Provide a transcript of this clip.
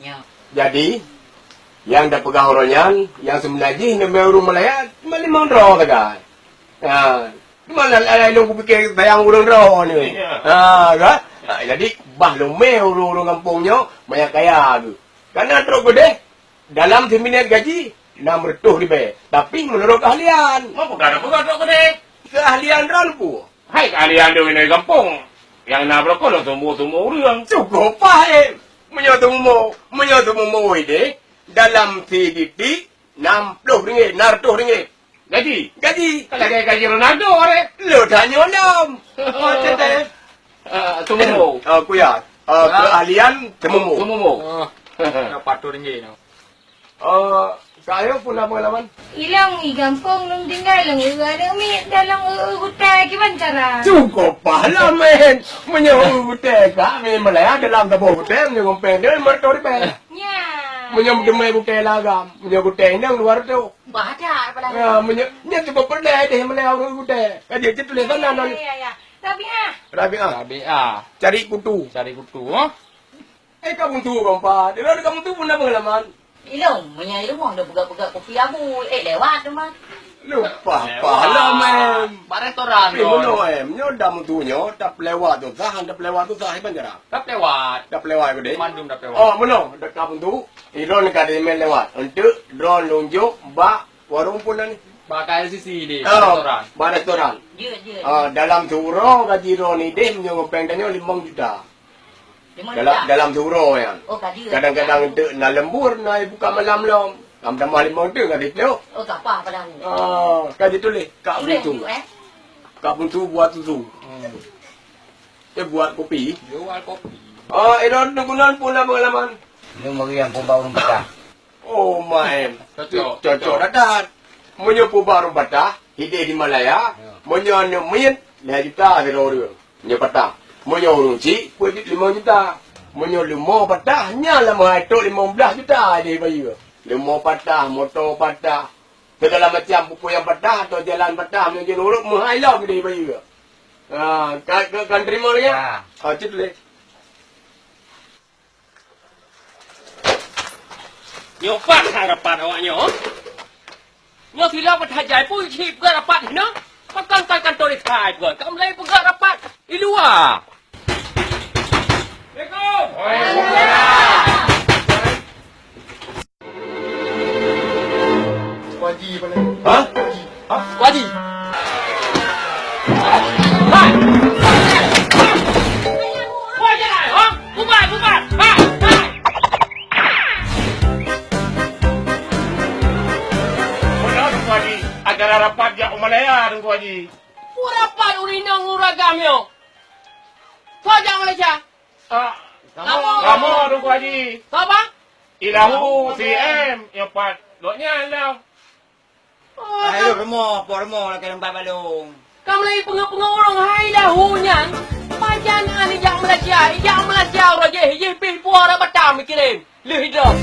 Ya. Jadi, yang dah pegang oronyan, yang semenajih nak main urung Malaya, mana mau draw tak? Mana lain aku fikir bayang urung draw ni. Kan? Jadi, bah lumeh urung-urung kampungnya, banyak kaya tu. Karena teruk gede, dalam seminit gaji, 600 ribu. Tapi menurut keahlian. Apa pegang teruk gede? Keahlian rampu. Hai keahlian dia di kampung. Yang nak berapa lah semua orang. Cukup faham. Menyatu mumu ini dalam CDT RM60, RM600. Gaji? Kalau gaji Ronaldo orang. Lu tanya orang. Macam tu. Tumumu. Aku ya. Keahlian temumu. Dapat RM2 no. Saya pun ada pengalaman. Ilang igampong nung tinggal lang ada umi dalang utay gimana cara? Cukup pahla men. Menyau butek kami Malaya dalam tabuh butek menyau pendek mertua ribu. Nya. Menyau demai butek lagam. Menyau butek yang luar tu. Baca pala. Menyau cukup pendek deh Malaya orang butek. Kaji itu tulis sana non. Ya. Rabi'ah. Cari kutu. Kamu tu kompa. Dia kamu tu pun ada pengalaman. Ilong, menyai rumah dah pegang-pegang kopi abu. Lewat tu mah. Lupa pala men. Restoran Mono menyau dah mutunya tak lewat tu sah, tak lewat tu sah iban jara. Dah lewat. Tak lewat gede. Mandum dah lewat. Oh, mono dak kamu tu. Iron kada email lewat. Untuk drone lunjuk ba warung pun ni. Pakai LCC di restoran. Ba restoran. Dia. Dalam suro gaji drone ni dia menyau pengtanya 5 juta. Dalam suro ya. Oh, gaji. Kadang-kadang tu nak lembur nak buka malam lom. Kam tambah 5 tu kata tu. Oh, tak apa pada aku. Kaji tulis Kak Buntu. Tulis, Kak Buntu buat susu. Dia buat kopi. Jual kopi. Iron gunan pun ada pengalaman. Lu mari yang pun baru betah. Oh my. Cocok. Dadat. Munyo pu baru batah, hide di Malaya. Munyo anu min 5 juta orang. Munyo patah. Munyo urunci, pu 5 juta. Munyo limo patah, nyala mai tok 15 juta dia bayu. Limo patah, motor patah. Segala macam buku yang patah atau jalan patah, munyo urut mahai lah dia bayu. Kan terima lagi ya? Cik leh. Nyopat harapan awaknya. Nyo sila berhajai pun cip ke rapat ni no. Pakan kantor di kai ke. Kamu lagi pegang rapat di luar. Waji pala. Wajib. Agar rapat jak Malaya Tunggu Haji. Rapat urinang uragam yo. Kau Malaysia. Kamu Tunggu Haji. Apa? Ilahu CM yang pat. Loknya lah. Ayo remor lah ke tempat balung. Kamu lagi pengap-pengap orang hai dah hunyan. Pajan ani jak Malaysia orang je pih puara batam kirim. Lu hidup.